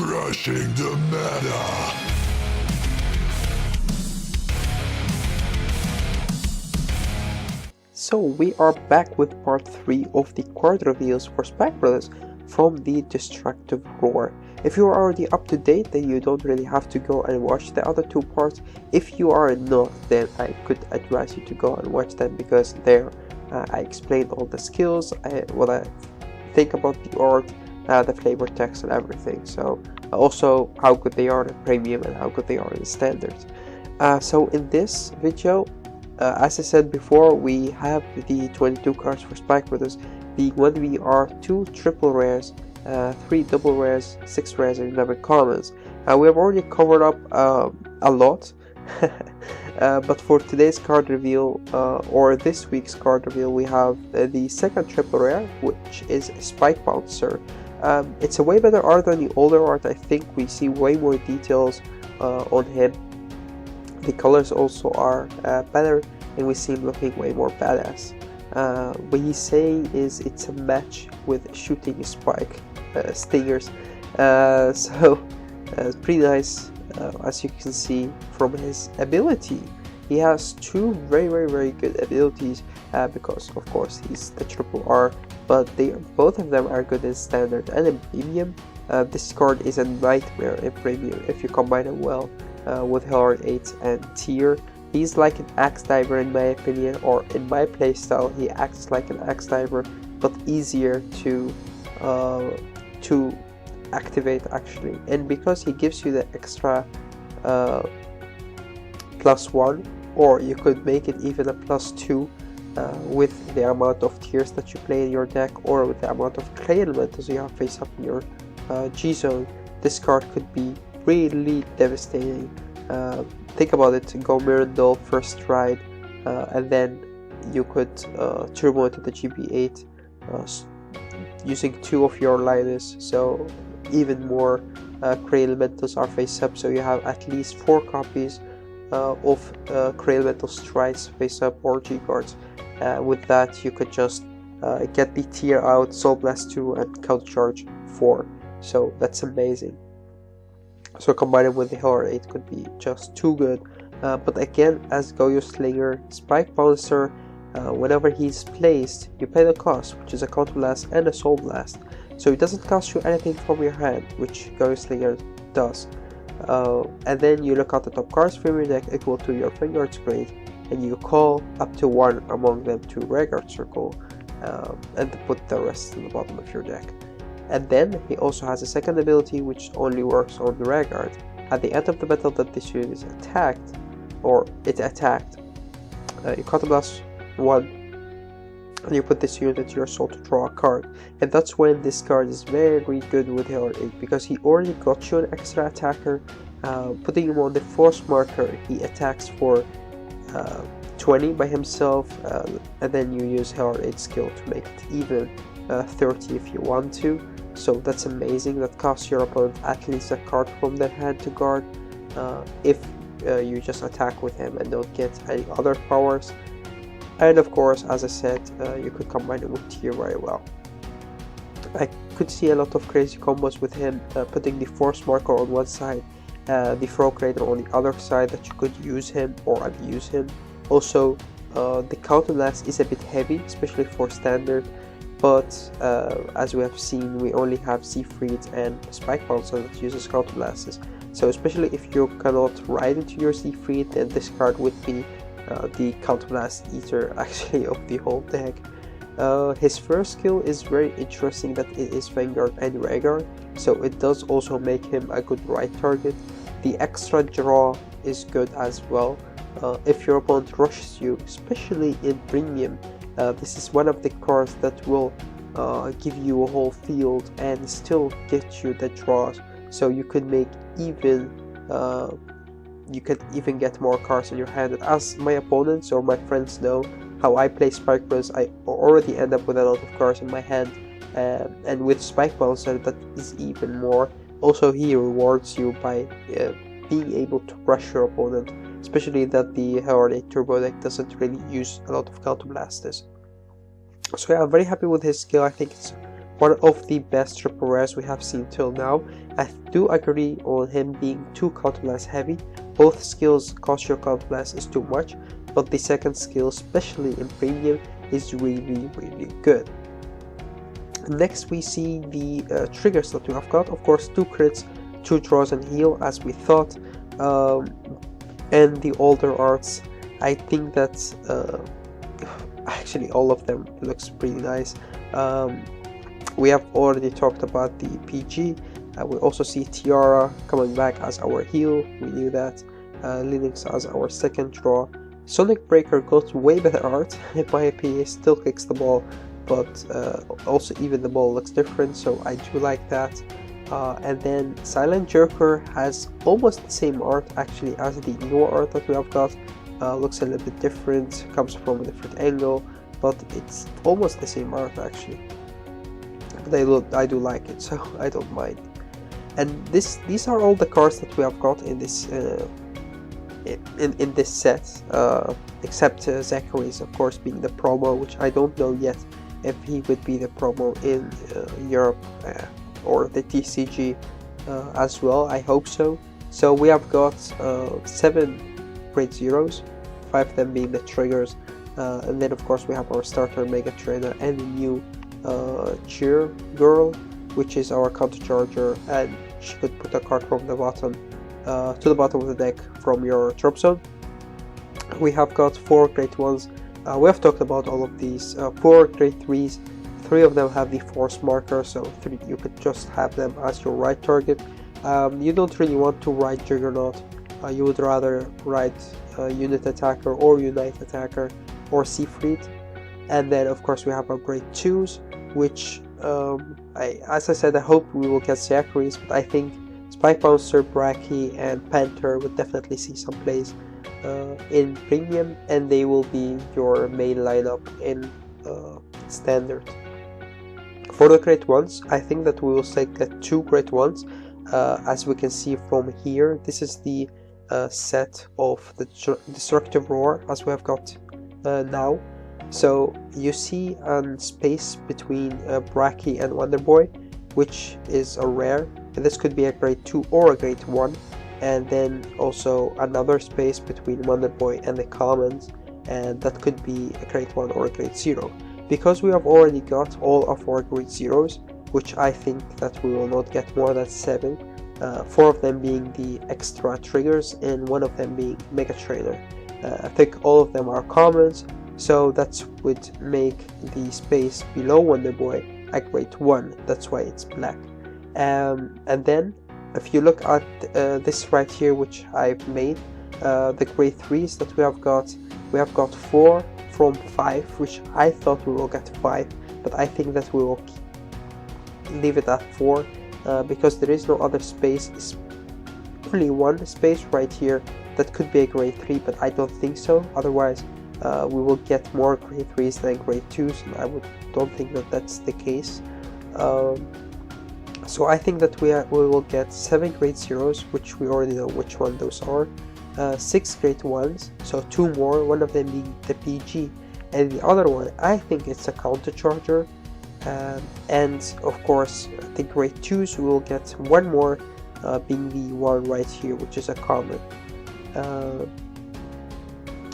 Crushing the meta. So we are back with part 3 of the card reveals for Spike Brothers from the Destructive Roar. If you are already up to date, then you don't really have to go and watch the other 2 parts. If you are not, then I could advise you to go and watch them, because there I explained all the skills, what I think about the art, the flavor text and everything. So also how good they are in premium and how good they are in standard. So in this video, as I said before, we have the 22 cards for Spike Brothers, the 1VR, 2 triple rares, 3 double rares, 6 rares and 11 commons. We have already covered up a lot, but for today's card reveal, or this week's card reveal, we have the second triple rare, which is Spike Bouncer. It's a way better art than the older art. I think we see way more details on him. The colors also are better, and we see him looking way more badass. What he's saying is it's a match with shooting spike stingers, so it's pretty nice. As you can see from his ability, he has 2 very good abilities, because of course he's the triple R, but both of them are good in standard and in premium. This card is a nightmare in premium if you combine them well with Hellard 8 and Tier. He's like an axe diver in my opinion, or in my playstyle he acts like an axe diver, but easier to activate actually. And because he gives you the extra +1, or you could make it even a +2 with the amount of tiers that you play in your deck, or with the amount of clay elementals you have face up in your G-zone, this card could be really devastating. Think about it, go Mirandol first ride, and then you could turbo into the GB8 using 2 of your Linus, so even more Cray Elementals are face up, so you have at least 4 copies of Cray Elemental Strides face up, or G-Guards. With that you could just get the tier out, Soul Blast 2 and Counter Charge 4, so that's amazing. So combining with the Hellard 8 could be just too good. But again, as Goyo Slinger, Spike Bouncer, whenever he's placed, you pay the cost, which is a Counter Blast and a Soul Blast. So it doesn't cost you anything from your hand, which Goyo Slinger does. And then you look at the top cards from your deck equal to your Vanguard's grade, and you call up to 1 among them to Vanguard Circle, and put the rest in the bottom of your deck. And then he also has a second ability which only works on the Vanguard. At the end of the battle that this unit is attacked, or it attacked, you Counter Blast 1 and you put this unit into your soul to draw a card. And that's when this card is very good with Hellard 8, because he already got you an extra attacker. Putting him on the force marker, he attacks for 20 by himself, and then you use Hellard 8 skill to make it even 30 if you want to. So that's amazing. That costs your opponent at least a card from their hand to guard, if you just attack with him and don't get any other powers. And of course, as I said, you could combine it with Tier very well. I could see a lot of crazy combos with him, putting the force marker on one side, the Frog Raider on the other side, that you could use him or abuse him. Also, the Counter Blast is a bit heavy, especially for standard, but as we have seen, we only have Siegfried and Spike Bouncer that uses Counter Blasts. So especially if you cannot ride into your Siegfried, then this card would be the Counter Blast eater actually of the whole deck. His first skill is very interesting, that it is Vanguard and Vanguard, so it does also make him a good ride target. The extra draw is good as well. If your opponent rushes you, especially in premium, this is one of the cards that will give you a whole field and still get you the draws, so you could make even you could even get more cards in your hand. As my opponents or my friends know how I play Spike Bros, I already end up with a lot of cards in my hand, and with Spike Bouncer that is even more. Also, he rewards you by being able to rush your opponent, especially that the Hellard 8 Turbo deck doesn't really use a lot of Counter Blasters. So yeah, I'm very happy with his skill. I think it's one of the best triple rares we have seen till now. I do agree on him being too counter blast heavy. Both skills cost your counter blast is too much, but the second skill, especially in premium, is really good. Next we see the triggers that we have got. Of course, 2 crits, 2 draws and heal as we thought, and the older arts. I think that actually all of them looks pretty nice. We have already talked about the PG. We also see Tiara coming back as our heal, we knew that. Linux as our second draw. Sonic Breaker got way better art, in my opinion. Still kicks the ball, but also even the ball looks different, so I do like that. And then Silent Joker has almost the same art actually as the newer art that we have got. Looks a little bit different, comes from a different angle, but it's almost the same art actually. But I do like it, so I don't mind. And these are all the cards that we have got in this in this set, except Zachary's, of course, being the promo, which I don't know yet if he would be the promo in Europe or the TCG as well. I hope so. So we have got 7 grade zeros, 5 of them being the triggers, and then of course we have our starter Mega Trainer and the new Cheer Girl, which is our counter charger, and she could put a card from the bottom to the bottom of the deck from your drop zone. We have got 4 grade 1s. We have talked about all of these. 4 grade 3s. 3 of them have the force marker, so 3 you could just have them as your right target. You don't really want to ride Juggernaut. You would rather ride Unit Attacker or Unite Attacker or Siegfried. And then of course we have our grade 2s, which as I said, I hope we will get Zachary's, but I think Spy Bouncer, Bracky, and Panther would definitely see some plays in Premium, and they will be your main lineup in Standard. For the grade 1s, I think that we will get 2 grade 1s. As we can see from here, this is the set of the Destructive Roar as we have got now. So you see a space between Bracky and Wonderboy, which is a rare. This could be a grade 2 or a grade 1, and then also another space between Wonderboy and the commons, and that could be a grade 1 or a grade 0. Because we have already got all of our grade 0s, which I think that we will not get more than 7, 4 of them being the extra triggers and 1 of them being Mega Trainer. I think all of them are commons, so that would make the space below Wonderboy a grade 1, that's why it's black. And then if you look at this right here, which I've made, the grade 3s that we have got 4 from 5, which I thought we will get 5, but I think that we will leave it at 4 because there is no other space. It's only one space right here that could be a grade 3, but I don't think so. Otherwise we will get more grade 3s than grade 2s, and I don't think that that's the case. So I think that we will get 7 grade 0s, which we already know which one those are, 6 grade 1s, so 2 more, one of them being the PG, and the other one I think it's a counter charger, and of course the grade 2s we will get 1 more, being the one right here, which is a common.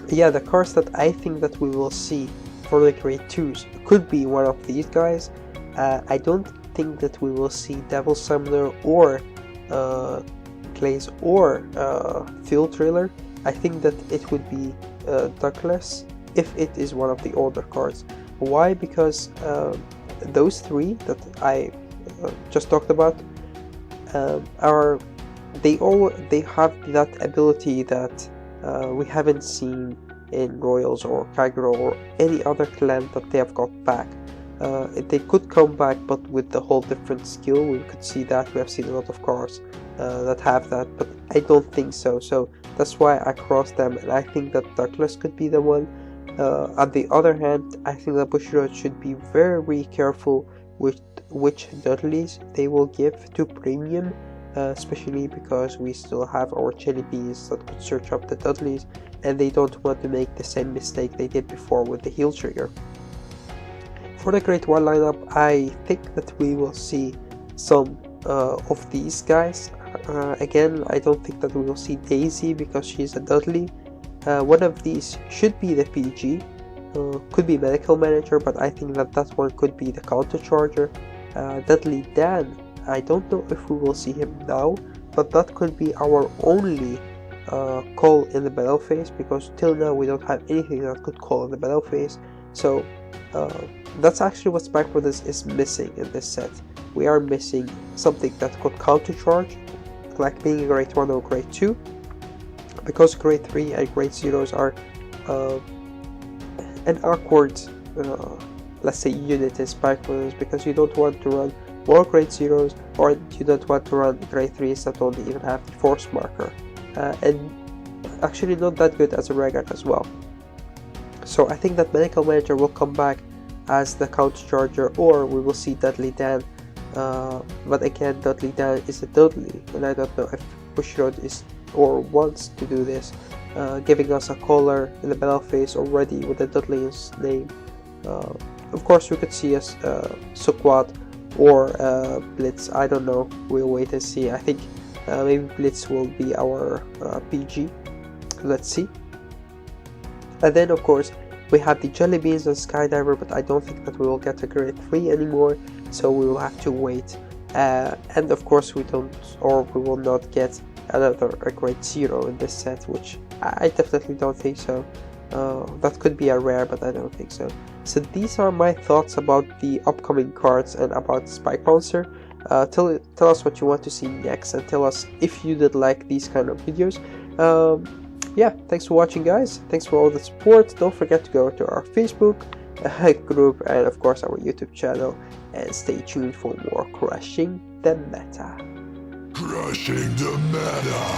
Yeah, the cards that I think that we will see for the grade 2s could be one of these guys. I don't think that we will see Devil Summoner or Glaze or Field Driller. I think that it would be Douglas if it is one of the older cards. Why? Because those 3 that I just talked about they have that ability that we haven't seen in Royals or Kagero or any other clan that they have got back. They could come back, but with the whole different skill. We could see that. We have seen a lot of cards that have that, but I don't think so. So that's why I crossed them, and I think that Douglas could be the one. On the other hand, I think that Bushiroad should be very careful with which Dudleys they will give to Premium, especially because we still have our Jelly Beans that could search up the Dudleys, and they don't want to make the same mistake they did before with the heal trigger. For the grade 1 lineup, I think that we will see some of these guys. Again, I don't think that we will see Daisy because she's a Dudley. One of these should be the PG, could be Medical Manager, but I think that that one could be the Counter Charger. Dudley Dan, I don't know if we will see him now, but that could be our only call in the battle phase, because till now we don't have anything that could call in the battle phase. So that's actually what Spike Brothers is missing in this set. We are missing something that could counter charge, like being a grade 1 or grade 2, because grade 3 and grade 0s are an awkward let's say unit in Spike Brothers, because you don't want to run more grade 0s, or you don't want to run grade 3s that only even have the force marker, and actually not that good as a Vanguard as well. So I think that Medical Manager will come back as the counter charger, or we will see Dudley Dan, but again, Dudley Dan is a Dudley, and I don't know if Bushiroad is or wants to do this, giving us a caller in the battle phase already with a Dudley in his name. Of course, we could see us Suquat or Blitz. I don't know. We'll wait and see. I think maybe Blitz will be our PG. Let's see. And then, of course, we have the Jelly Beans and Skydiver, but I don't think that we will get a grade 3 anymore, so we will have to wait. And of course, we will not get another grade 0 in this set, which I definitely don't think so. That could be a rare, but I don't think so. So these are my thoughts about the upcoming cards and about Spike Bouncer. Tell us what you want to see next, and tell us if you did like these kind of videos. Yeah, thanks for watching, guys. Thanks for all the support. Don't forget to go to our Facebook group and of course our YouTube channel, and stay tuned for more Crushing the Meta. Crushing the meta.